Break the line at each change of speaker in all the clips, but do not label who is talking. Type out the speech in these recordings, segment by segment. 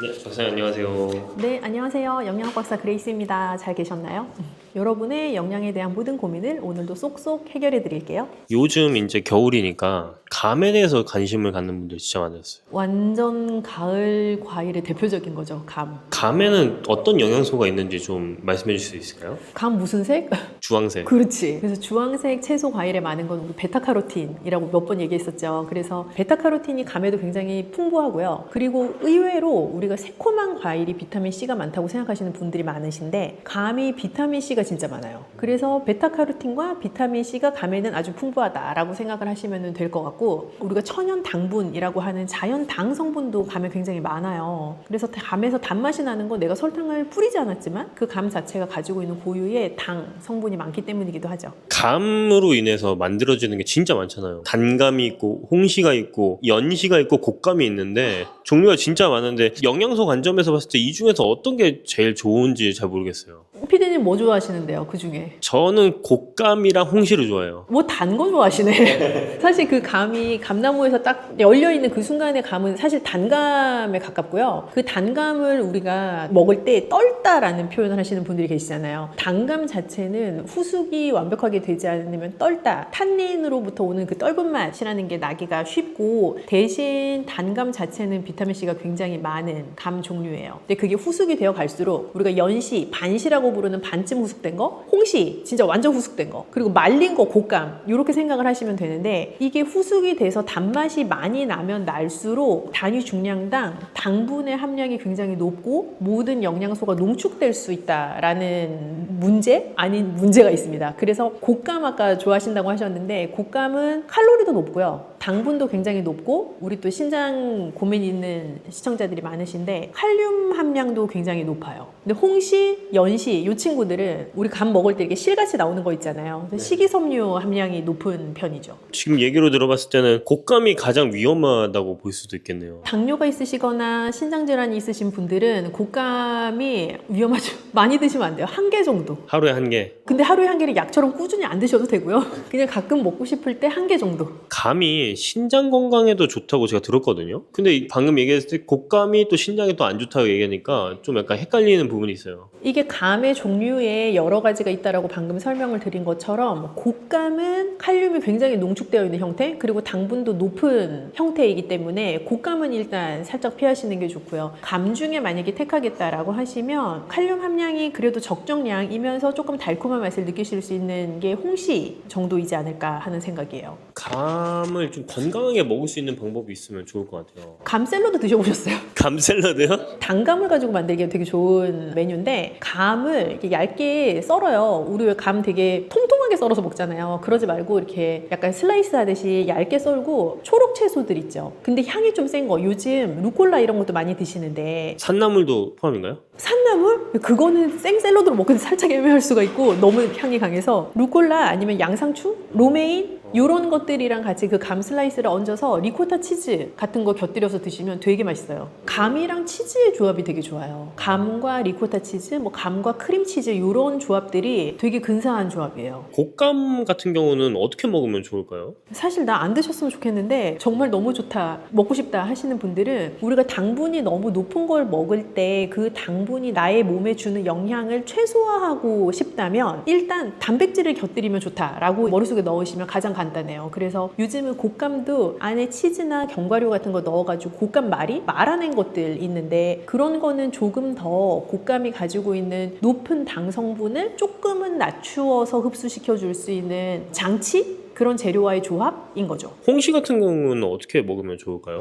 네, 박사님 안녕하세요.
네, 안녕하세요. 영양학 박사 그레이스입니다. 잘 계셨나요? 여러분의 영양에 대한 모든 고민을 오늘도 쏙쏙 해결해 드릴게요.
요즘 이제 겨울이니까 감에 대해서 관심을 갖는 분들 진짜 많았어요.
완전 가을 과일의 대표적인 거죠, 감.
감에는 어떤 영양소가 있는지 좀 말씀해 주실 수 있을까요?
감 무슨 색?
주황색.
그렇지. 그래서 주황색 채소 과일에 많은 건 우리 베타카로틴이라고 몇 번 얘기했었죠. 그래서 베타카로틴이 감에도 굉장히 풍부하고요. 그리고 의외로 우리가 새콤한 과일이 비타민 C가 많다고 생각하시는 분들이 많으신데 감이 비타민 C가 진짜 많아요. 그래서 베타카로틴과 비타민 C가 감에는 아주 풍부하다라고 생각을 하시면 될 것 같고, 우리가 천연 당분이라고 하는 자연 당 성분도 감에 굉장히 많아요. 그래서 감에서 단맛이 나는 건 내가 설탕을 뿌리지 않았지만 그 감 자체가 가지고 있는 고유의 당 성분이 많기 때문이기도 하죠.
감으로 인해서 만들어지는 게 진짜 많잖아요. 단감이 있고 홍시가 있고 연시가 있고 곶감이 있는데 종류가 진짜 많은데 영양소 관점에서 봤을 때 이 중에서 어떤 게 제일 좋은지 잘 모르겠어요.
피디님 뭐 좋아하시는데요, 그 중에?
저는 곶감이랑 홍시를 좋아해요.
뭐 단 거 좋아하시네. 사실 그 감이 감나무에서 딱 열려있는 그 순간의 감은 사실 단감에 가깝고요. 그 단감을 우리가 먹을 때 떨다라는 표현을 하시는 분들이 계시잖아요. 단감 자체는 후숙이 완벽하게 되지 않으면 떨다, 탄닌으로부터 오는 그 떫은 맛이라는 게 나기가 쉽고, 대신 단감 자체는 비타민C가 굉장히 많은 감 종류예요. 근데 그게 후숙이 되어 갈수록 우리가 연시, 반시라고 부르는 반쯤 후숙된 거, 홍시 진짜 완전 후숙된 거, 그리고 말린 거 곶감, 이렇게 생각을 하시면 되는데, 이게 후숙이 돼서 단맛이 많이 나면 날수록 단위 중량당 당분의 함량이 굉장히 높고 모든 영양소가 농축될 수 있다라는 문제? 아닌 문제가 있습니다. 그래서 곶감 아까 좋아하신다고 하셨는데, 곶감은 칼로리도 높고요, 당분도 굉장히 높고, 우리 또 신장 고민 있는 시청자들이 많으신데 칼륨 함량도 굉장히 높아요. 근데 홍시, 연시 이 친구들은 우리 감 먹을 때 이렇게 실같이 나오는 거 있잖아요. 그래서 식이섬유 함량이 높은 편이죠.
지금 얘기로 들어봤을 때는 곶감이 가장 위험하다고 볼 수도 있겠네요.
당뇨가 있으시거나 신장질환이 있으신 분들은 곶감이 위험하죠. 많이 드시면 안 돼요. 한 개 정도.
하루에 한 개.
근데 하루에 한 개를 약처럼 꾸준히 안 드셔도 되고요. 그냥 가끔 먹고 싶을 때 한 개 정도.
감이 신장 건강에도 좋다고 제가 들었거든요. 근데 방금 얘기했을 때 곶감이 또 신장에 또 안 좋다고 얘기하니까 좀 약간 헷갈리는 부분이 있어요.
이게 감의 종류에 여러 가지가 있다라고 방금 설명을 드린 것처럼, 곶감은 칼륨이 굉장히 농축되어 있는 형태, 그리고 당분도 높은 형태이기 때문에 곶감은 일단 살짝 피하시는 게 좋고요. 감 중에 만약에 택하겠다라고 하시면 칼륨 함량이 그래도 적정량이면서 조금 달콤한 맛을 느끼실 수 있는 게 홍시 정도이지 않을까 하는 생각이에요.
감을 좀 건강하게 먹을 수 있는 방법이 있으면 좋을 것 같아요.
감 샐러드 드셔보셨어요?
감 샐러드요?
단감을 가지고 만들기 되게 좋은 메뉴인데, 감을 이렇게 얇게 썰어요. 우리 왜 감 되게 통통하게 썰어서 먹잖아요. 그러지 말고 이렇게 약간 슬라이스 하듯이 얇게 썰고, 초록 채소들 있죠. 근데 향이 좀 센 거, 요즘 루꼴라 이런 것도 많이 드시는데,
산나물도 포함인가요?
산나물? 그거는 생 샐러드로 먹기도 살짝 애매할 수가 있고 너무 향이 강해서 루꼴라 아니면 양상추, 로메인 이런 것들이랑 같이 그 감 슬라이스를 얹어서 리코타 치즈 같은 거 곁들여서 드시면 되게 맛있어요. 감이랑 치즈의 조합이 되게 좋아요. 감과 리코타 치즈, 뭐 감과 크림 치즈 이런 조합들이 되게 근사한 조합이에요.
곶감 같은 경우는 어떻게 먹으면 좋을까요?
사실 나 안 드셨으면 좋겠는데 정말 너무 좋다, 먹고 싶다 하시는 분들은, 우리가 당분이 너무 높은 걸 먹을 때 그 당분이 나의 몸에 주는 영향을 최소화하고 싶다면 일단 단백질을 곁들이면 좋다라고 머릿속에 넣으시면 가장 간단해요. 그래서 요즘은 곶감도 안에 치즈나 견과류 같은 거 넣어가지고 곶감 말아낸 것들 있는데, 그런 거는 조금 더 곶감이 가지고 있는 높은 당 성분을 조금은 낮추어서 흡수시켜 줄 수 있는 장치? 그런 재료와의 조합인 거죠.
홍시 같은 경우는 어떻게 먹으면 좋을까요?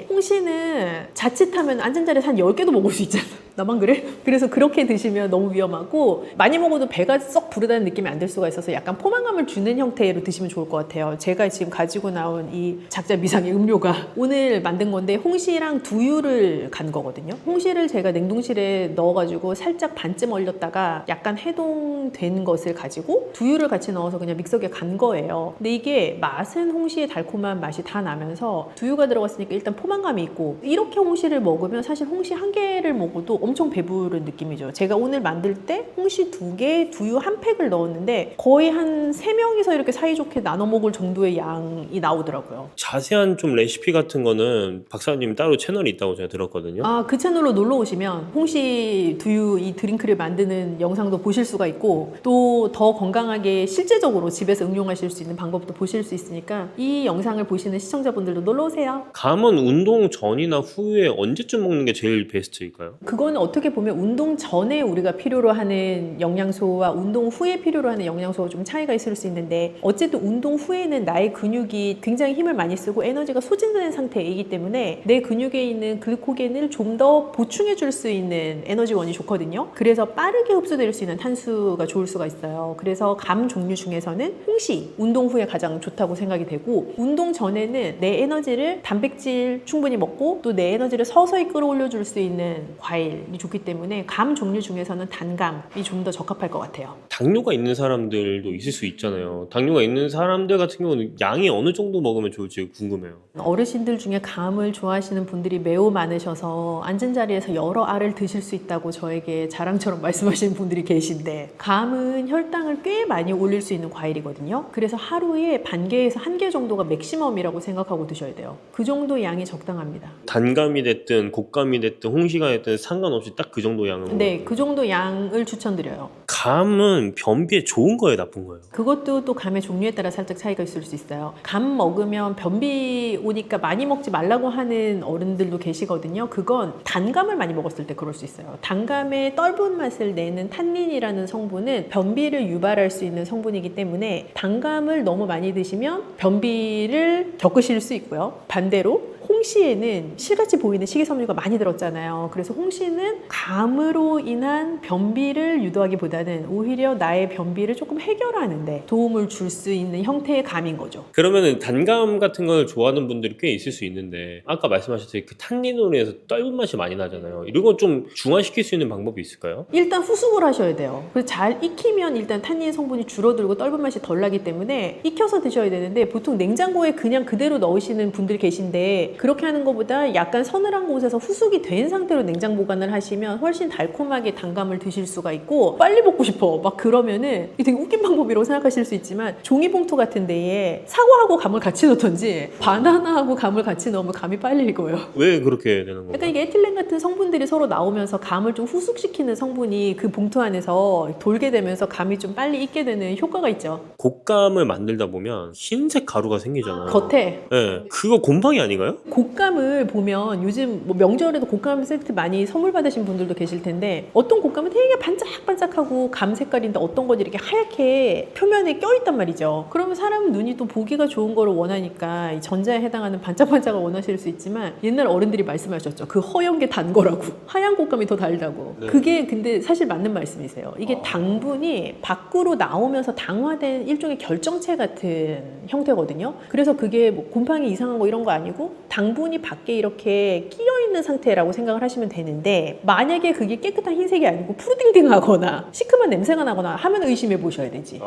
홍시는 자칫하면 앉은 자리에서 한 10개도 먹을 수 있잖아. 나만 그래? 그래서 그렇게 드시면 너무 위험하고, 많이 먹어도 배가 썩 부르다는 느낌이 안 들 수가 있어서 약간 포만감을 주는 형태로 드시면 좋을 것 같아요. 제가 지금 가지고 나온 이 작자 미상의 음료가 오늘 만든 건데, 홍시랑 두유를 간 거거든요. 홍시를 제가 냉동실에 넣어가지고 살짝 반쯤 얼렸다가 약간 해동된 것을 가지고 두유를 같이 넣어서 그냥 믹서기에 간 거예요. 근데 이게 맛은 홍시의 달콤한 맛이 다 나면서 두유가 들어갔으니까 일단 포만감이 있고, 이렇게 홍시를 먹으면 사실 홍시 한 개를 먹어도 엄청 배부른 느낌이죠. 제가 오늘 만들 때 홍시 2개, 두유 1팩을 넣었는데 거의 한 3명이서 이렇게 사이좋게 나눠 먹을 정도의 양이 나오더라고요.
자세한 좀 레시피 같은 거는 박사님 따로 채널이 있다고 제가 들었거든요.
그 채널로 놀러 오시면 홍시 두유 이 드링크를 만드는 영상도 보실 수가 있고, 또 더 건강하게 실제적으로 집에서 응용하실 수 있는 방법도 보실 수 있으니까 이 영상을 보시는 시청자분들도 놀러 오세요.
감은 운동 전이나 후에 언제쯤 먹는 게 제일 베스트일까요?
그거는 어떻게 보면 운동 전에 우리가 필요로 하는 영양소와 운동 후에 필요로 하는 영양소가 좀 차이가 있을 수 있는데, 어쨌든 운동 후에는 나의 근육이 굉장히 힘을 많이 쓰고 에너지가 소진된 상태이기 때문에 내 근육에 있는 글코겐을 좀 더 보충해 줄 수 있는 에너지원이 좋거든요. 그래서 빠르게 흡수될 수 있는 탄수가 좋을 수가 있어요. 그래서 감 종류 중에서는 홍시 운동 후에 가장 좋다고 생각이 되고, 운동 전에는 내 에너지를 단백질 충분히 먹고 또 내 에너지를 서서히 끌어올려 줄 수 있는 과일이 좋기 때문에 감 종류 중에서는 단감이 좀 더 적합할 것 같아요.
당뇨가 있는 사람들도 있을 수 있잖아요. 당뇨가 있는 사람들 같은 경우는 양이 어느 정도 먹으면 좋을지 궁금해요.
어르신들 중에 감을 좋아하시는 분들이 매우 많으셔서 앉은 자리에서 여러 알을 드실 수 있다고 저에게 자랑처럼 말씀하시는 분들이 계신데, 감은 혈당을 꽤 많이 올릴 수 있는 과일이거든요. 그래서 하루에 반 개에서 한 개 정도가 맥시멈이라고 생각하고 드셔야 돼요. 그 정도 양이 적당합니다.
단감이 됐든 곶감이 됐든 홍시가 됐든 상관없이 딱 그 정도 양은
네, 그 정도 양을 추천드려요.
감은 변비에 좋은 거예요, 나쁜 거예요?
그것도 또 감의 종류에 따라 살짝 차이가 있을 수 있어요. 감 먹으면 변비 오니까 많이 먹지 말라고 하는 어른들도 계시거든요. 그건 단감을 많이 먹었을 때 그럴 수 있어요. 단감의 떫은 맛을 내는 탄닌이라는 성분은 변비를 유발할 수 있는 성분이기 때문에 단감을 너무 많이 드시면 변비를 겪으실 수 있고요. 반대로 홍시에는 실같이 보이는 식이섬유가 많이 들었잖아요. 그래서 홍시는 감으로 인한 변비를 유도하기보다는 오히려 나의 변비를 조금 해결하는 데 도움을 줄 수 있는 형태의 감인 거죠.
그러면은 단감 같은 걸 좋아하는 분들이 꽤 있을 수 있는데, 아까 말씀하셨듯이 그 탄닌으로 해서 떫은 맛이 많이 나잖아요. 이런 거 좀 중화시킬 수 있는 방법이 있을까요?
일단 후숙을 하셔야 돼요. 그래서 잘 익히면 일단 탄닌 성분이 줄어들고 떫은 맛이 덜 나기 때문에 익혀서 드셔야 되는데, 보통 냉장고에 그냥 그대로 넣으시는 분들 계신데, 그렇게 하는 것보다 약간 서늘한 곳에서 후숙이 된 상태로 냉장 보관을 하시면 훨씬 달콤하게 단감을 드실 수가 있고, 빨리 먹고 싶어 막 그러면은, 이게 되게 웃긴 방법이라고 생각하실 수 있지만, 종이봉투 같은 데에 사과하고 감을 같이 넣던지 바나나하고 감을 같이 넣으면 감이 빨리 익어요.
왜 그렇게 되는 건가요?
약간 이게 에틸렌 같은 성분들이 서로 나오면서 감을 좀 후숙시키는 성분이 그 봉투 안에서 돌게 되면서 감이 좀 빨리 익게 되는 효과가 있죠.
곶감을 만들다 보면 흰색 가루가 생기잖아요.
겉에
네, 그거 곰팡이 아닌가요?
곶감을 보면 요즘 뭐 명절에도 곶감 세트 많이 선물 받으신 분들도 계실 텐데, 어떤 곶감은 되게 반짝반짝하고 감 색깔인데 어떤 건 이렇게 하얗게 표면에 껴있단 말이죠. 그러면 사람 눈이 또 보기가 좋은 거를 원하니까 이 전자에 해당하는 반짝반짝을 원하실 수 있지만, 옛날 어른들이 말씀하셨죠. 그 허연 게 단 거라고. 하얀 곶감이 더 달다고.
네.
그게 근데 사실 맞는 말씀이세요. 이게 당분이 밖으로 나오면서 당화된 일종의 결정체 같은 형태거든요. 그래서 그게 뭐 곰팡이 이상한 거 이런 거 아니고 당분이 밖에 이렇게 끼어 있는 상태라고 생각을 하시면 되는데, 만약에 그게 깨끗한 흰색이 아니고 푸르딩딩하거나 시큼한 냄새가 나거나 하면 의심해 보셔야 되지.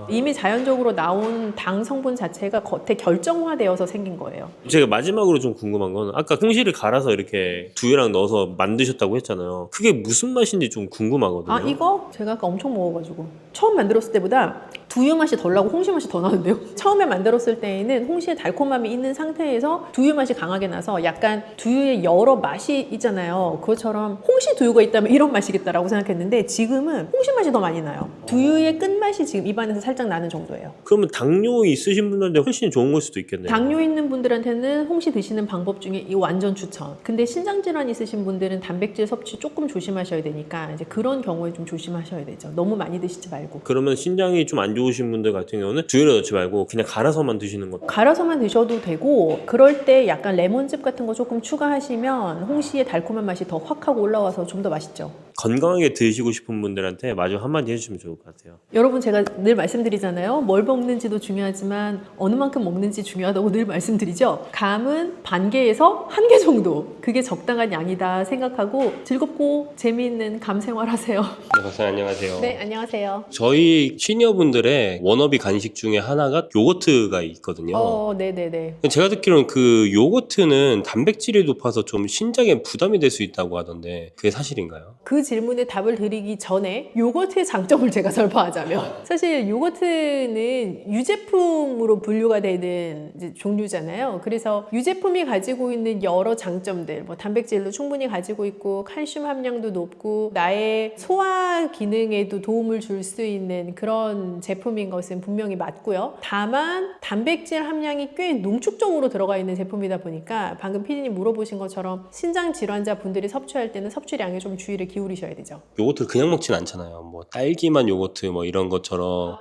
이미 자연적으로 나온 당 성분 자체가 겉에 결정화되어서 생긴 거예요.
제가 마지막으로 좀 궁금한 건, 아까 홍시를 갈아서 이렇게 두유랑 넣어서 만드셨다고 했잖아요. 그게 무슨 맛인지 좀 궁금하거든요.
이거 제가 아까 엄청 먹어가지고 처음 만들었을 때보다 두유 맛이 덜 나고 홍시 맛이 더 나는데요. 처음에 만들었을 때에는 홍시의 달콤함이 있는 상태에서 두유 맛이 강하게 나서 약간 두유의 여러 맛이 있잖아요. 그것처럼 홍시 두유가 있다면 이런 맛이겠다라고 생각했는데, 지금은 홍시 맛이 더 많이 나요. 두유의 끝맛이 지금 입안에서 살짝 나는 정도예요.
그러면 당뇨 있으신 분들한테 훨씬 좋은 걸 수도 있겠네요.
당뇨 있는 분들한테는 홍시 드시는 방법 중에 이 완전 추천. 근데 신장질환 있으신 분들은 단백질 섭취 조금 조심하셔야 되니까 이제 그런 경우에 좀 조심하셔야 되죠. 너무 많이 드시지 말고.
그러면 신장이 좀 안 좋으신 분들 같은 경우는 두유를 넣지 말고 그냥 갈아서만 드시는 것.
갈아서만 드셔도 되고, 그럴 때 약간 레몬즙 같은 거 조금 추가하시면 홍시의 달콤한 맛이 더 확 하고 올라와서 좀 더 맛있죠.
건강하게 드시고 싶은 분들한테 마지막 한마디 해주시면 좋을 것 같아요.
여러분 제가 늘 말씀드리잖아요. 뭘 먹는지도 중요하지만 어느 만큼 먹는지 중요하다고 늘 말씀드리죠. 감은 반 개에서 한 개 정도 그게 적당한 양이다 생각하고 즐겁고 재미있는 감 생활하세요.
네, 박사님 안녕하세요.
네, 안녕하세요.
저희 시니어분들의 워너비 간식 중에 하나가 요거트가 있거든요.
네네네.
제가 듣기로는 그 요거트는 단백질이 높아서 좀 신장에 부담이 될 수 있다고 하던데 그게 사실인가요?
그 질문에 답을 드리기 전에 요거트의 장점을 제가 설파하자면 사실 요거트는 유제품으로 분류가 되는 이제 종류잖아요. 그래서 유제품이 가지고 있는 여러 장점들, 뭐 단백질도 충분히 가지고 있고 칼슘 함량도 높고 나의 소화 기능에도 도움을 줄 수 있는 그런 제품인 것은 분명히 맞고요. 다만 단백질 함량이 꽤 농축적으로 들어가 있는 제품이다 보니까 방금 PD님 물어보신 것처럼 신장 질환자 분들이 섭취할 때는 섭취량에 좀 주의를 기울이셔야 되죠.
요거트를 그냥 먹진 않잖아요. 뭐 딸기맛 요거트 뭐 이런 것처럼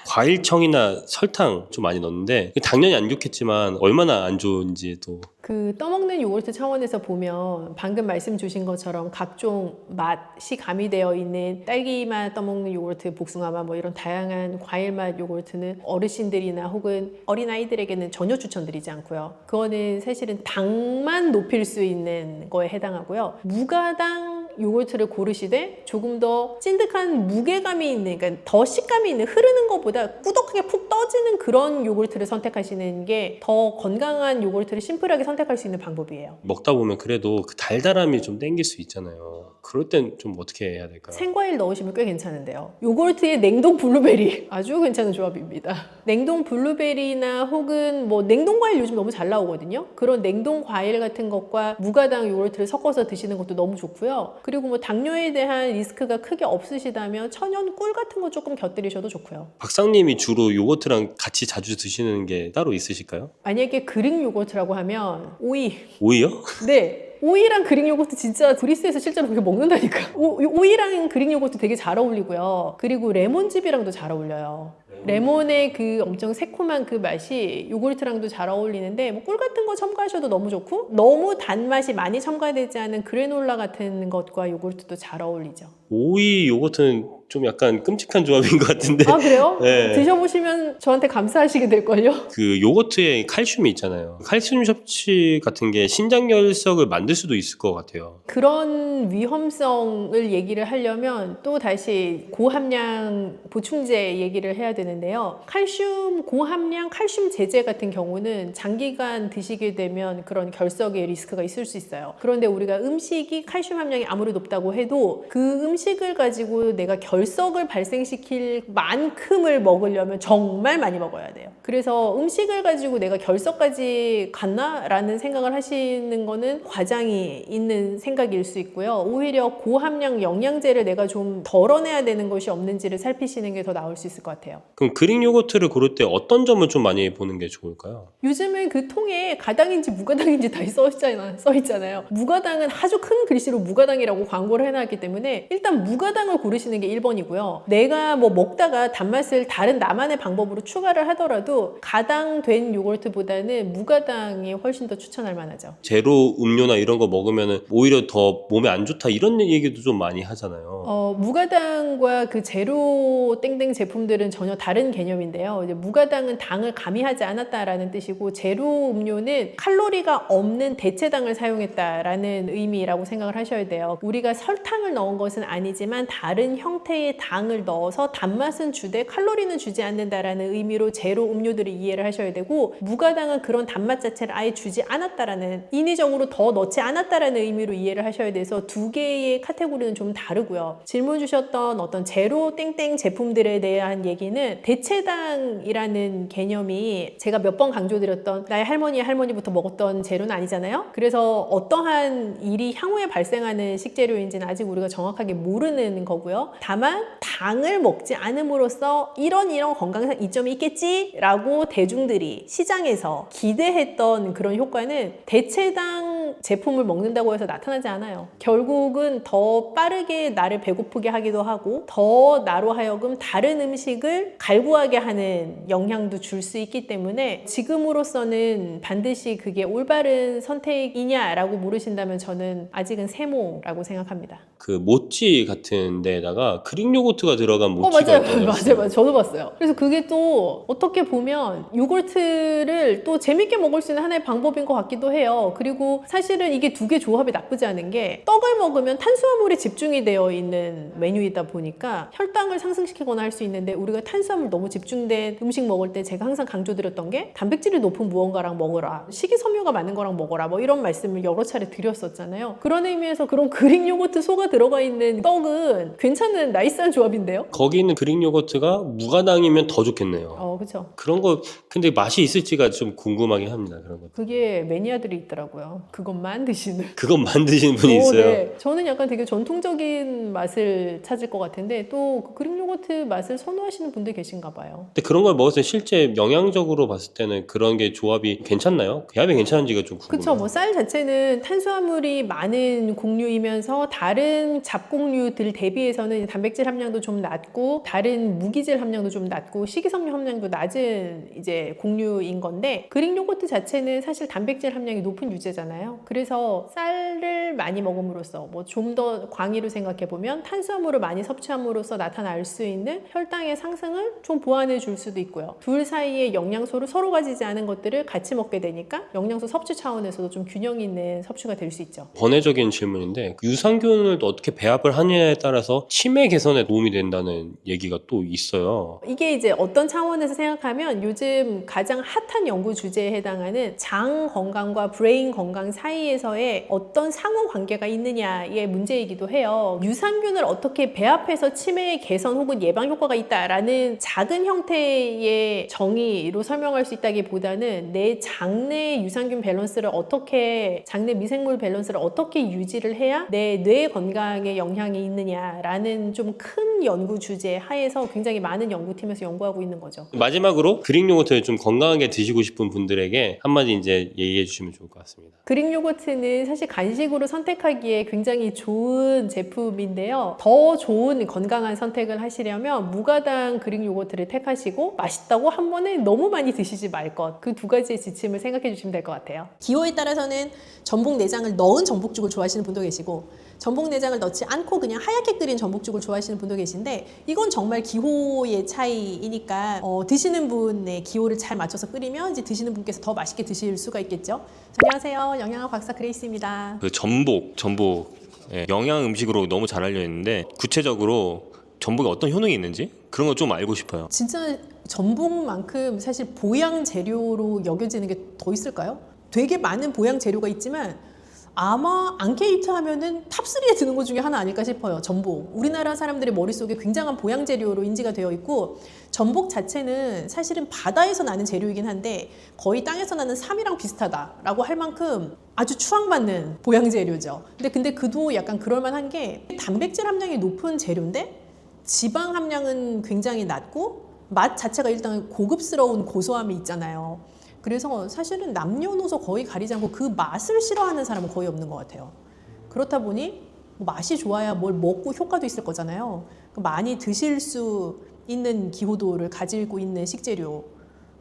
과일청이나 설탕 좀 많이 넣는데 당연히 안 좋겠지만 얼마나 안 좋은지 또
그 떠먹는 요거트 차원에서 보면 방금 말씀 주신 것처럼 각종 맛이 가미되어 있는 딸기맛 떠먹는 요거트, 복숭아맛 뭐 이런 다양한 과일맛 요거트는 어르신들이나 혹은 어린아이들에게는 전혀 추천드리지 않고요. 그거는 사실은 당만 높일 수 있는 거에 해당하고요. 무가당 요거트를 고르시되 조금 더 찐득한 무게감이 있는, 그러니까 더 식감이 있는, 흐르는 것보다 꾸덕하게 푹 떠지는 그런 요거트를 선택하시는 게 더 건강한 요거트를 심플하게 선택할 수 있는 방법이에요.
먹다 보면 그래도 그 달달함이 좀 땡길 수 있잖아요. 그럴 땐 좀 어떻게 해야 될까요?
생과일 넣으시면 꽤 괜찮은데요. 요거트에 냉동 블루베리 아주 괜찮은 조합입니다. 냉동 블루베리나 혹은 뭐 냉동 과일 요즘 너무 잘 나오거든요. 그런 냉동 과일 같은 것과 무가당 요거트를 섞어서 드시는 것도 너무 좋고요. 그리고 뭐 당뇨에 대한 리스크가 크게 없으시다면 천연 꿀 같은 거 조금 곁들이셔도 좋고요.
박사님이 주로 요거트랑 같이 자주 드시는 게 따로 있으실까요?
만약에 그릭 요거트라고 하면 오이.
오이요?
네. 오이랑 그릭 요거트 진짜 그리스에서 실제로 그렇게 먹는다니까. 오이랑 그릭 요거트 되게 잘 어울리고요. 그리고 레몬즙이랑도 잘 어울려요. 레몬의 그 엄청 새콤한 그 맛이 요구르트랑도 잘 어울리는데 뭐 꿀 같은 거 첨가하셔도 너무 좋고 너무 단맛이 많이 첨가되지 않은 그래놀라 같은 것과 요구르트도 잘 어울리죠.
오이 요거트는 좀 약간 끔찍한 조합인 것 같은데
아 그래요?
네.
드셔보시면 저한테 감사하시게 될걸요?
그 요거트에 칼슘이 있잖아요. 칼슘 섭취 같은 게 신장결석을 만들 수도 있을 것 같아요.
그런 위험성을 얘기를 하려면 또 다시 고함량 보충제 얘기를 해야 되는데요. 칼슘 고함량 칼슘 제제 같은 경우는 장기간 드시게 되면 그런 결석의 리스크가 있을 수 있어요. 그런데 우리가 음식이 칼슘 함량이 아무리 높다고 해도 그 음식을 가지고 내가 결석을 발생시킬 만큼을 먹으려면 정말 많이 먹어야 돼요. 그래서 음식을 가지고 내가 결석까지 갔나? 라는 생각을 하시는 거는 과장이 있는 생각일 수 있고요. 오히려 고함량 영양제를 내가 좀 덜어내야 되는 것이 없는지를 살피시는 게 더 나을 수 있을 것 같아요.
그럼 그릭 요거트를 고를 때 어떤 점을 좀 많이 보는 게 좋을까요?
요즘은 그 통에 가당인지 무가당인지 다 써 있잖아요. 무가당은 아주 큰 글씨로 무가당이라고 광고를 해놨기 때문에 일단 무가당을 고르시는 게 1번이고요. 내가 뭐 먹다가 단맛을 다른 나만의 방법으로 추가를 하더라도 가당된 요거트보다는 무가당이 훨씬 더 추천할 만하죠.
제로 음료나 이런 거 먹으면 오히려 더 몸에 안 좋다 이런 얘기도 좀 많이 하잖아요.
무가당과 그 제로 땡땡 제품들은 전혀 다른 개념인데요. 이제 무가당은 당을 가미하지 않았다라는 뜻이고 제로 음료는 칼로리가 없는 대체당을 사용했다라는 의미라고 생각을 하셔야 돼요. 우리가 설탕을 넣은 것은 아니지만 다른 형태의 당을 넣어서 단맛은 주되 칼로리는 주지 않는다라는 의미로 제로 음료들을 이해를 하셔야 되고 무가당은 그런 단맛 자체를 아예 주지 않았다라는 인위적으로 더 넣지 않았다라는 의미로 이해를 하셔야 돼서 두 개의 카테고리는 좀 다르고요. 질문 주셨던 어떤 제로 땡땡 제품들에 대한 얘기는 대체당이라는 개념이 제가 몇 번 강조드렸던 나의 할머니부터 먹었던 재료는 아니잖아요. 그래서 어떠한 일이 향후에 발생하는 식재료인지는 아직 우리가 정확하게 모르는 거고요. 다만 당을 먹지 않음으로써 이런 건강상 이점이 있겠지라고 대중들이 시장에서 기대했던 그런 효과는 대체당 제품을 먹는다고 해서 나타나지 않아요. 결국은 더 빠르게 나를 배고프게 하기도 하고 더 나로 하여금 다른 음식을 갈구하게 하는 영향도 줄 수 있기 때문에 지금으로서는 반드시 그게 올바른 선택이냐라고 물으신다면 저는 아직은 세모라고 생각합니다.
그 모찌
단백질 같은 데에다가 그릭 요거트가 들어간 모티가
맞아요.
있다고
맞아요. 저도 봤어요. 그래서 그게 또 어떻게 보면 요거트를 또 재밌게 먹을 수 있는 하나의 방법인 것 같기도 해요. 그리고 사실은 이게 두 개 조합이 나쁘지 않은 게 떡을 먹으면 탄수화물에 집중이 되어 있는 메뉴이다 보니까 혈당을 상승시키거나 할 수 있는데 우리가 탄수화물 너무 집중된 음식 먹을 때 제가 항상 강조드렸던 게 단백질이 높은 무언가랑 먹어라. 식이섬유가 많은 거랑 먹어라. 뭐 이런 말씀을 여러 차례 드렸었잖아요. 그런 의미에서 그런 그릭 요거트 소가 들어가 있는 떡은 괜찮은 나이스한 조합인데요?
거기 있는 그릭 요거트가 무가당이면 더 좋겠네요.
그렇죠.
그런 거 근데 맛이 있을지가 좀 궁금하긴 합니다. 그런 거.
그게 매니아들이 있더라고요. 그것만 드시는.
그건 만드시는 분이 있어요.
네. 저는 약간 되게 전통적인 맛을 찾을 것 같은데 또 그릭 요거트 맛을 선호하시는 분들 계신가 봐요.
근데 그런 걸 먹었을 때 실제 영양적으로 봤을 때는 그런 게 조합이 괜찮나요? 배합이 괜찮은지가 좀 궁금해요.
그쵸. 뭐 쌀 자체는 탄수화물이 많은 곡류이면서 다른 잡곡류들 대비해서는 단백질 함량도 좀 낮고 다른 무기질 함량도 좀 낮고 식이섬유 함량도 낮은 이제 곡류인 건데 그릭 요거트 자체는 사실 단백질 함량이 높은 유제잖아요. 그래서 쌀을 많이 먹음으로써 뭐 좀 더 광의로 생각해 보면 탄수화물을 많이 섭취함으로써 나타날 수 있는 혈당의 상승을 좀 보완해 줄 수도 있고요. 둘 사이에 영양소를 서로 가지지 않은 것들을 같이 먹게 되니까 영양소 섭취 차원에서도 좀 균형 있는 섭취가 될 수 있죠.
번외적인 질문인데 유산균을 또 어떻게 배합을 하느냐에 따라서 치매 개선에 도움이 된다는 얘기가 또 있어요.
이게 이제 어떤 차원에서 생각하면 요즘 가장 핫한 연구 주제에 해당하는 장 건강과 브레인 건강 사이에서의 어떤 상호 관계가 있느냐의 문제이기도 해요. 유산균을 어떻게 배합해서 치매 개선 혹은 예방 효과가 있다라는 작은 형태의 정의로 설명할 수 있다기보다는 내 장내 유산균 밸런스를 어떻게 장내 미생물 밸런스를 어떻게 유지를 해야 내 뇌 건강에 영향이 있느냐라는 좀 큰 연구 주제 하에서 굉장히 많은 연구팀에서 연구하고 있는 거죠.
마지막으로 그릭 요거트를 좀 건강하게 드시고 싶은 분들에게 한마디 이제 얘기해 주시면 좋을 것 같습니다.
그릭 요거트는 사실 간식으로 선택하기에 굉장히 좋은 제품인데요. 더 좋은 건강한 선택을 하시려면 무가당 그릭 요거트를 택하시고 맛있다고 한 번에 너무 많이 드시지 말 것. 그 두 가지의 지침을 생각해 주시면 될 것 같아요. 기호에 따라서는 전복 내장을 넣은 전복죽을 좋아하시는 분도 계시고 전복 내장을 넣지 않고 그냥 하얗게 끓인 전복죽을 좋아하시는 분도 계신데 이건 정말 기호의 차이이니까 드시는 분의 기호를 잘 맞춰서 끓이면 이제 드시는 분께서 더 맛있게 드실 수가 있겠죠. 안녕하세요. 영양학 박사 그레이스입니다.
그 전복 영양 음식으로 너무 잘 알려 있는데 구체적으로 전복에 어떤 효능이 있는지 그런 거 좀 알고 싶어요.
진짜 전복만큼 사실 보양 재료로 여겨지는 게 더 있을까요? 되게 많은 보양 재료가 있지만 아마 앙케이트 하면은 탑3에 드는 것 중에 하나 아닐까 싶어요. 전복. 우리나라 사람들의 머릿속에 굉장한 보양 재료로 인지가 되어 있고 전복 자체는 사실은 바다에서 나는 재료이긴 한데 거의 땅에서 나는 삼이랑 비슷하다라고 할 만큼 아주 추앙받는 보양 재료죠. 근데 그도 약간 그럴만한 게 단백질 함량이 높은 재료인데 지방 함량은 굉장히 낮고 맛 자체가 일단 고급스러운 고소함이 있잖아요. 그래서 사실은 남녀노소 거의 가리지 않고 그 맛을 싫어하는 사람은 거의 없는 것 같아요. 그렇다 보니 맛이 좋아야 뭘 먹고 효과도 있을 거잖아요. 많이 드실 수 있는 기호도를 가지고 있는 식재료,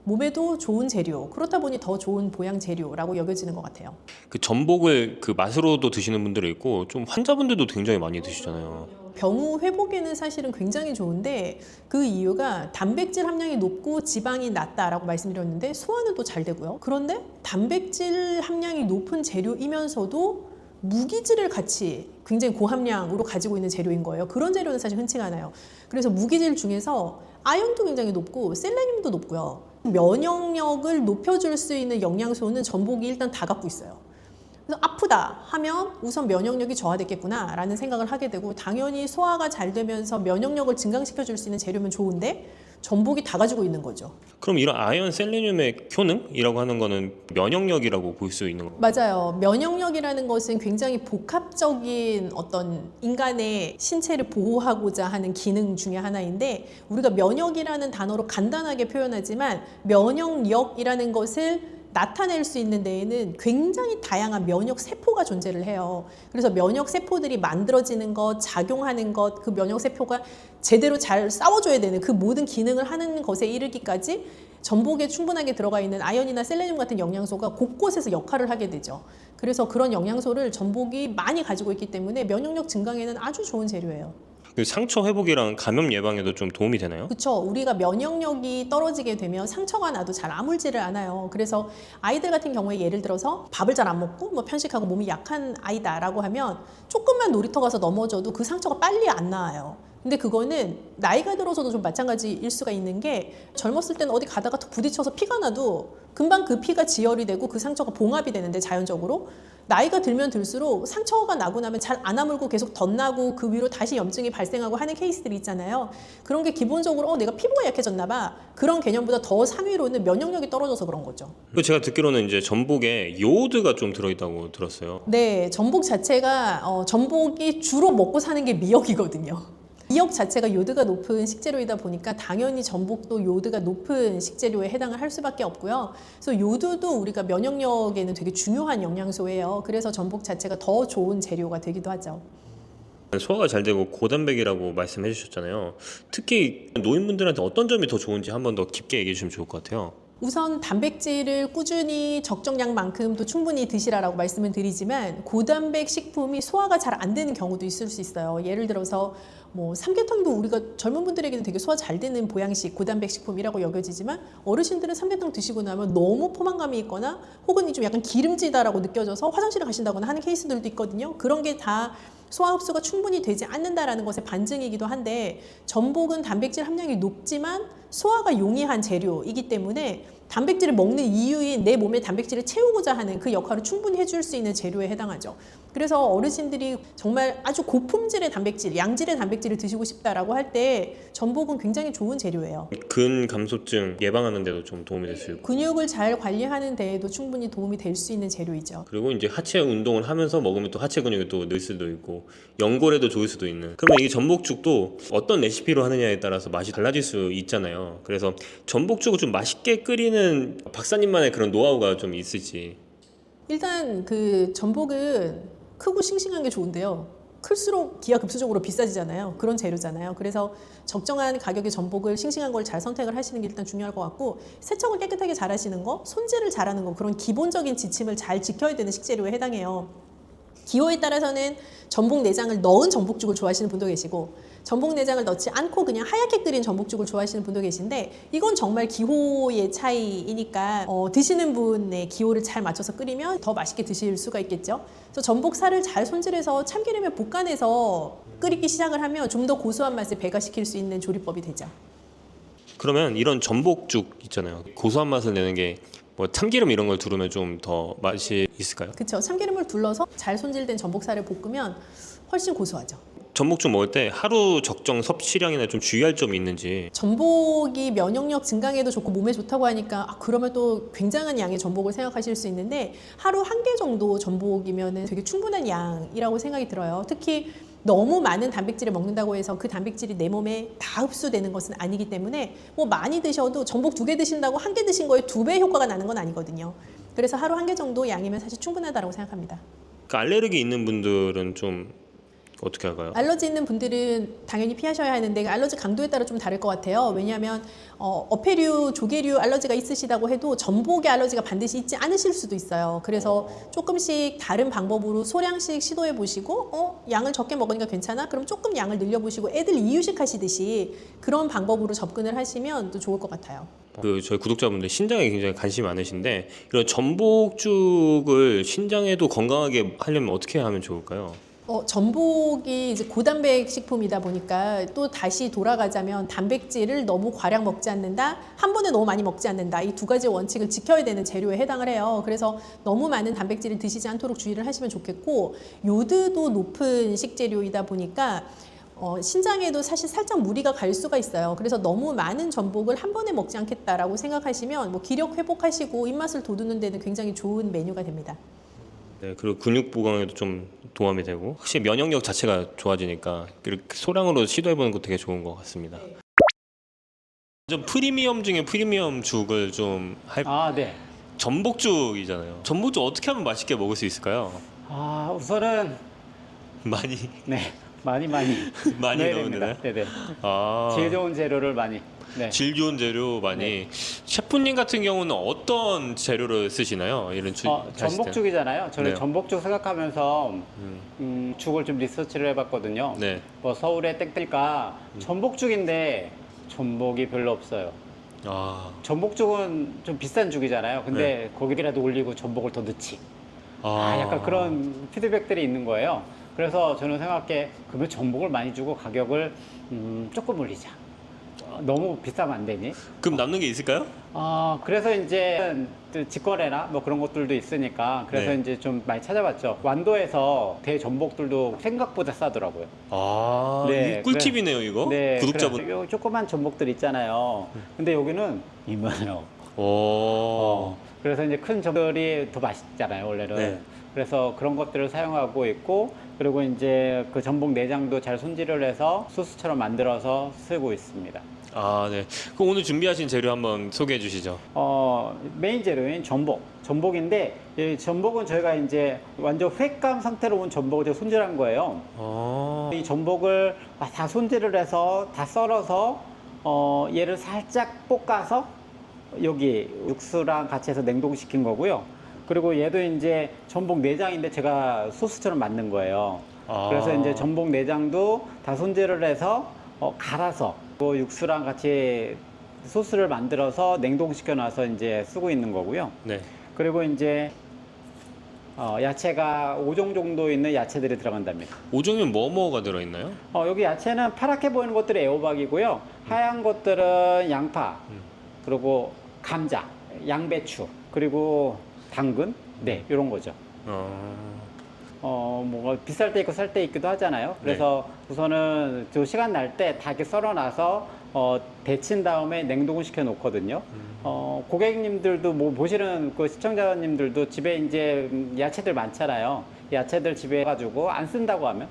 몸에도 좋은 재료, 그렇다 보니 더 좋은 보양 재료라고 여겨지는 것 같아요.
그 전복을 그 맛으로도 드시는 분들이 있고 좀 환자분들도 굉장히 많이 드시잖아요.
병우 회복에는 사실은 굉장히 좋은데 그 이유가 단백질 함량이 높고 지방이 낮다라고 말씀드렸는데 소화는 또 잘 되고요. 그런데 단백질 함량이 높은 재료이면서도 무기질을 같이 굉장히 고함량으로 가지고 있는 재료인 거예요. 그런 재료는 사실 흔치가 않아요. 그래서 무기질 중에서 아연도 굉장히 높고 셀레늄도 높고요. 면역력을 높여줄 수 있는 영양소는 전복이 일단 다 갖고 있어요. 그래서 아프다 하면 우선 면역력이 저하됐겠구나 라는 생각을 하게 되고 당연히 소화가 잘 되면서 면역력을 증강시켜 줄 수 있는 재료면 좋은데 전복이 다 가지고 있는 거죠.
그럼 이런 아연 셀레늄의 효능이라고 하는 거는 면역력이라고 볼 수 있는 건가요?
맞아요. 면역력이라는 것은 굉장히 복합적인 어떤 인간의 신체를 보호하고자 하는 기능 중에 하나인데 우리가 면역이라는 단어로 간단하게 표현하지만 면역력이라는 것을 나타낼 수 있는 데에는 굉장히 다양한 면역 세포가 존재를 해요. 그래서 면역 세포들이 만들어지는 것, 작용하는 것, 그 면역 세포가 제대로 잘 싸워줘야 되는 그 모든 기능을 하는 것에 이르기까지 전복에 충분하게 들어가 있는 아연이나 셀레늄 같은 영양소가 곳곳에서 역할을 하게 되죠. 그래서 그런 영양소를 전복이 많이 가지고 있기 때문에 면역력 증강에는 아주 좋은 재료예요.
그 상처 회복이랑 감염 예방에도 좀 도움이 되나요?
그렇죠. 우리가 면역력이 떨어지게 되면 상처가 나도 잘 아물지를 않아요. 그래서 아이들 같은 경우에 예를 들어서 밥을 잘 안 먹고 뭐 편식하고 몸이 약한 아이다라고 하면 조금만 놀이터 가서 넘어져도 그 상처가 빨리 안 나아요. 근데 그거는 나이가 들어서도 좀 마찬가지일 수가 있는 게 젊었을 때는 어디 가다가 툭 부딪혀서 피가 나도 금방 그 피가 지혈이 되고 그 상처가 봉합이 되는데 자연적으로 나이가 들면 들수록 상처가 나고 나면 잘 안 아물고 계속 덧나고 그 위로 다시 염증이 발생하고 하는 케이스들이 있잖아요. 그런 게 기본적으로 내가 피부가 약해졌나 봐. 그런 개념보다 더 상위로는 면역력이 떨어져서 그런 거죠.
그리고 제가 듣기로는 이제 전복에 요오드가 좀 들어있다고 들었어요.
네, 전복 자체가 전복이 주로 먹고 사는 게 미역이거든요. 미역 자체가 요드가 높은 식재료이다 보니까 당연히 전복도 요드가 높은 식재료에 해당을 할 수밖에 없고요. 그래서 요드도 우리가 면역력에는 되게 중요한 영양소예요. 그래서 전복 자체가 더 좋은 재료가 되기도 하죠.
소화가 잘 되고 고단백이라고 말씀해 주셨잖아요. 특히 노인분들한테 어떤 점이 더 좋은지 한 번 더 깊게 얘기해 주시면 좋을 것 같아요.
우선 단백질을 꾸준히 적정량만큼도 충분히 드시라라고 말씀을 드리지만 고단백 식품이 소화가 잘 안 되는 경우도 있을 수 있어요. 예를 들어서 뭐 삼계탕도 우리가 젊은 분들에게는 되게 소화 잘 되는 보양식 고단백 식품이라고 여겨지지만 어르신들은 삼계탕 드시고 나면 너무 포만감이 있거나 혹은 좀 약간 기름지다라고 느껴져서 화장실에 가신다거나 하는 케이스들도 있거든요. 그런 게 다 소화 흡수가 충분히 되지 않는다라는 것의 반증이기도 한데 전복은 단백질 함량이 높지만 소화가 용이한 재료이기 때문에 단백질을 먹는 이유인 내 몸에 단백질을 채우고자 하는 그 역할을 충분히 해줄 수 있는 재료에 해당하죠. 그래서 어르신들이 정말 아주 고품질의 단백질, 양질의 단백질을 드시고 싶다라고 할 때 전복은 굉장히 좋은 재료예요.
근감소증 예방하는 데도 좀 도움이 될 수 있고.
근육을 잘 관리하는 데에도 충분히 도움이 될 수 있는 재료이죠.
그리고 이제 하체 운동을 하면서 먹으면 또 하체 근육이 또 늘 수도 있고 연골에도 좋을 수도 있는. 그러면 이 전복죽도 어떤 레시피로 하느냐에 따라서 맛이 달라질 수 있잖아요. 그래서 전복죽을 좀 맛있게 끓이는 박사님만의 그런 노하우가 좀 있을지.
일단 그 전복은 크고 싱싱한 게 좋은데요. 클수록 기하급수적으로 비싸지잖아요. 그런 재료잖아요. 그래서 적정한 가격의 전복을 싱싱한 걸 잘 선택을 하시는 게 일단 중요할 것 같고 세척을 깨끗하게 잘 하시는 거, 손질을 잘하는 거 그런 기본적인 지침을 잘 지켜야 되는 식재료에 해당해요. 기호에 따라서는 전복 내장을 넣은 전복죽을 좋아하시는 분도 계시고 전복 내장을 넣지 않고 그냥 하얗게 끓인 전복죽을 좋아하시는 분도 계신데 이건 정말 기호의 차이이니까 드시는 분의 기호를 잘 맞춰서 끓이면 더 맛있게 드실 수가 있겠죠. 그래서 전복 살을 잘 손질해서 참기름에 볶아내서 끓이기 시작을 하면 좀 더 고소한 맛을 배가시킬 수 있는 조리법이 되죠.
그러면 이런 전복죽 있잖아요. 고소한 맛을 내는 게 뭐 참기름 이런 걸 두르면 좀 더 맛이 있을까요?
그렇죠. 참기름을 둘러서 잘 손질된 전복살을 볶으면 훨씬 고소하죠.
전복죽 먹을 때 하루 적정 섭취량이나 좀 주의할 점이 있는지.
전복이 면역력 증강에도 좋고 몸에 좋다고 하니까 그러면 또 굉장한 양의 전복을 생각하실 수 있는데 하루 한 개 정도 전복이면 되게 충분한 양이라고 생각이 들어요. 특히 너무 많은 단백질을 먹는다고 해서 그 단백질이 내 몸에 다 흡수되는 것은 아니기 때문에 뭐 많이 드셔도 전복 2개 드신다고 한 개 드신 거에 2배 효과가 나는 건 아니거든요. 그래서 하루 한 개 정도 양이면 사실 충분하다고 생각합니다.
그 알레르기 있는 분들은 좀 어떻게 할까요?
알러지 있는 분들은 당연히 피하셔야 하는데 알러지 강도에 따라 좀 다를 것 같아요. 왜냐하면 어패류, 조개류 알러지가 있으시다고 해도 전복에 알러지가 반드시 있지 않으실 수도 있어요. 그래서 조금씩 다른 방법으로 소량씩 시도해 보시고 양을 적게 먹으니까 괜찮아? 그럼 조금 양을 늘려보시고 애들 이유식 하시듯이 그런 방법으로 접근을 하시면 또 좋을 것 같아요.
저희 구독자분들 신장에 굉장히 관심이 많으신데 이런 전복죽을 신장에도 건강하게 하려면 어떻게 하면 좋을까요?
전복이 이제 고단백 식품이다 보니까 또 다시 돌아가자면 단백질을 너무 과량 먹지 않는다, 한 번에 너무 많이 먹지 않는다, 이 두 가지 원칙을 지켜야 되는 재료에 해당을 해요. 그래서 너무 많은 단백질을 드시지 않도록 주의를 하시면 좋겠고 요드도 높은 식재료이다 보니까 신장에도 사실 살짝 무리가 갈 수가 있어요. 그래서 너무 많은 전복을 한 번에 먹지 않겠다라고 생각하시면 뭐 기력 회복하시고 입맛을 돋우는 데는 굉장히 좋은 메뉴가 됩니다.
네, 그리고 근육 보강에도 좀 도움이 되고 확실히 면역력 자체가 좋아지니까 이렇게 소량으로 시도해보는 것도 되게 좋은 것 같습니다.
네.
좀 프리미엄 중에 프리미엄 죽을 좀 할
네.
전복죽이잖아요. 전복죽 어떻게 하면 맛있게 먹을 수 있을까요?
우선은
많이
네. 많이
많이
넣어야
넣으면
됩니다.
되나요?
네네.
아,
질 좋은 재료를 많이. 네.
질 좋은 재료 많이. 셰프님 같은 경우는 어떤 재료를 쓰시나요? 이런 하실 때?
전복죽이잖아요. 저는
네.
전복죽 생각하면서
음.
죽을 좀 리서치를 해봤거든요.
네.
뭐 서울의 땡땡가 전복죽인데 전복이 별로 없어요.
아,
전복죽은 좀 비싼 죽이잖아요. 근데
네.
거기라도 올리고 전복을 더 넣지.
아,
약간 그런 피드백들이 있는 거예요. 그래서 저는 생각해, 그러면 전복을 많이 주고 가격을 조금 올리자. 너무 비싸면 안 되니?
그럼 남는 게 있을까요?
그래서 이제 직거래나 뭐 그런 것들도 있으니까 그래서
네.
이제 좀 많이 찾아봤죠. 완도에서 대전복들도 생각보다 싸더라고요.
아,
네,
이 꿀팁이네요, 이거. 구독자분.
그래, 요 조그만 전복들 있잖아요. 근데 여기는 2만 원.
오.
그래서 이제 큰 전복들이 더 맛있잖아요, 원래는.
네.
그래서 그런 것들을 사용하고 있고, 그리고 이제 그 전복 내장도 잘 손질을 해서 소스처럼 만들어서 쓰고 있습니다.
아, 네. 그럼 오늘 준비하신 재료 한번 소개해 주시죠.
메인 재료인 전복인데, 이 전복은 저희가 이제 완전 횟감 상태로 온 전복을 제가 손질한 거예요.
아,
이 전복을 다 손질을 해서 다 썰어서 얘를 살짝 볶아서 여기 육수랑 같이 해서 냉동시킨 거고요. 그리고 얘도 이제 전복 내장인데 제가 소스처럼 만든 거예요.
아.
그래서 이제 전복 내장도 다 손질을 해서 갈아서 그 육수랑 같이 소스를 만들어서 냉동시켜 놔서 이제 쓰고 있는 거고요.
네.
그리고 이제 야채가 5종 정도 있는 야채들이 들어간답니다.
오종이면 뭐가 들어있나요?
여기 야채는 파랗게 보이는 것들이 애호박이고요. 하얀 것들은 양파, 그리고 감자, 양배추, 그리고 당근, 네, 이런 거죠. 뭔가 비쌀 때 있고 쌀 때 있기도 하잖아요. 그래서 우선은 저 시간 날 때 다 이렇게 썰어놔서 데친 다음에 냉동을 시켜 놓거든요. 고객님들도 뭐 보시는 그 시청자님들도 집에 이제 야채들 많잖아요. 야채들 집에 해가지고 안 쓴다고 하면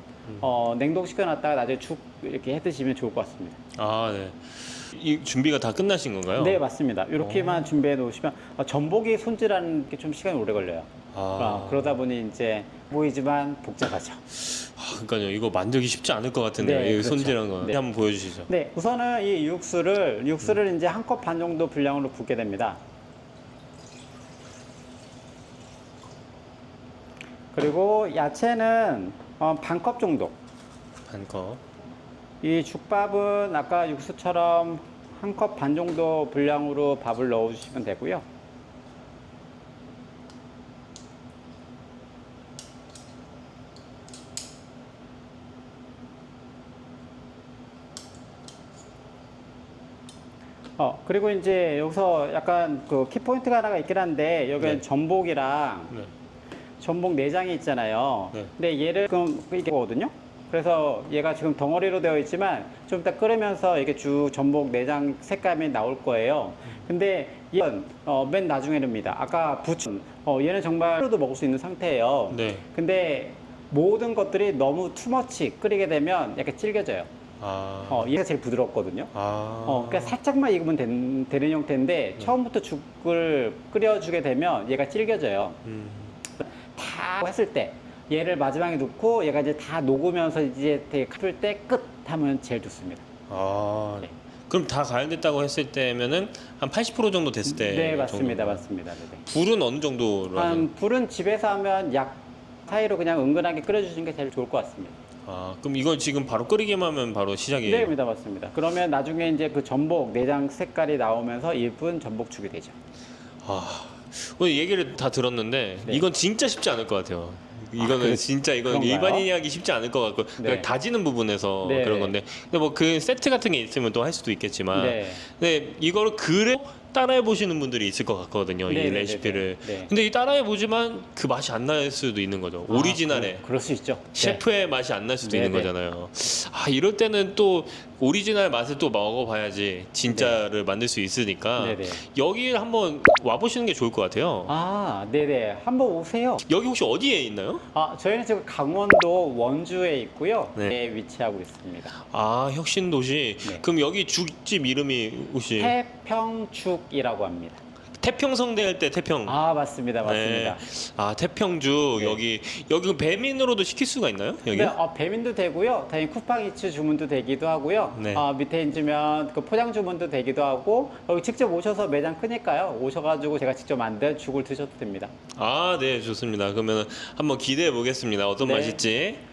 냉동 시켜 놨다가 나중에 죽 이렇게 해 드시면 좋을 것 같습니다.
아, 네. 이 준비가 다 끝나신 건가요?
네, 맞습니다. 이렇게만 준비해 놓으시면 전복이 손질하는 게 좀 시간이 오래 걸려요. 그러다 보니 이제 보이지만 복잡하죠.
그러니까요. 이거 만들기 쉽지 않을 것 같은데요.
네,
이
그렇죠.
손질한 거.
네.
한번 보여주시죠.
네, 우선은 이 육수를 이제 한 컵 반 정도 분량으로 붓게 됩니다. 그리고 야채는 반 컵 정도.
반 컵.
이 죽밥은 아까 육수처럼 한 컵 반 정도 분량으로 밥을 넣어주시면 되고요. 그리고 이제 여기서 약간 그 키포인트가 하나가 있긴 한데, 여기는
네.
전복이랑
네.
전복 내장이 있잖아요.
네.
근데 얘를 지금 이게 거거든요. 그래서 얘가 지금 덩어리로 되어 있지만 좀 이따 끓으면서 이렇게 쭉 전복 내장 색감이 나올 거예요. 근데 얘는 맨 나중에입니다. 아까 부춘 얘는 정말 하루도 먹을 수 있는 상태예요.
네.
근데 모든 것들이 너무 투머치 끓이게 되면 약간 질겨져요. 얘가 제일 부드럽거든요. 그러니까 살짝만 익으면 되는 형태인데 처음부터 죽을 끓여주게 되면 얘가 질겨져요. 다 했을 때 얘를 마지막에 넣고 얘가 이제 다 녹으면서 이제 되게 끓을 때 끝 하면 제일 좋습니다.
네. 그럼 다 가열됐다고 했을 때면은 한 80% 정도 됐을 때.
네, 맞습니다.
정도인가요?
맞습니다. 네네.
불은 어느 정도로 하세요?
불은 집에서 하면 약 사이로 그냥 은근하게 끓여주시는 게 제일 좋을 것 같습니다.
그럼 이걸 지금 바로 끓이기만 하면 바로 시작이에요?
네, 맞습니다. 그러면 나중에 이제 그 전복 내장 색깔이 나오면서 예쁜 전복죽이 되죠.
오늘 얘기를 다 들었는데
네.
이건 진짜 쉽지 않을 것 같아요. 이거는 진짜 이건
그런가요?
일반인이 하기 쉽지 않을 것 같고
네.
그냥 다지는 부분에서
네.
그런 건데 근데 뭐 그 세트 같은 게 있으면 또 할 수도 있겠지만
네.
근데 이거를 그래 따라해 보시는 분들이 있을 것 같거든요.
네,
이
네,
레시피를.
네, 네.
근데 이 따라해 보지만 그 맛이 안 날 수도 있는 거죠. 오리지널의
그럴 수 있죠.
셰프의 맛이 안 날 수도
네,
있는
네.
거잖아요. 이럴 때는 또 오리지널 맛을 또 먹어봐야지 진짜를 만들 수 있으니까
네, 네.
여기 한번 와보시는 게 좋을 것 같아요.
네네. 한번 오세요.
여기 혹시 어디에 있나요?
저희는 지금 강원도 원주에 있고요.
네.
네, 위치하고 있습니다.
혁신도시.
네.
그럼 여기 죽집 이름이 혹시
태평죽이라고 합니다.
태평성대 할 때 태평.
아, 맞습니다. 맞습니다.
네. 아, 태평주.
네.
여기 배민으로도 시킬 수가 있나요? 여기?
네, 배민도 되고요. 당연히 쿠팡이츠 주문도 되기도 하고요.
네.
밑에 있으면 그 포장 주문도 되기도 하고, 여기 직접 오셔서 매장 크니까요. 오셔가지고 제가 직접 만든 죽을 드셔도 됩니다.
아, 네, 좋습니다. 그러면 한번 기대해 보겠습니다. 어떤
네.
맛일지.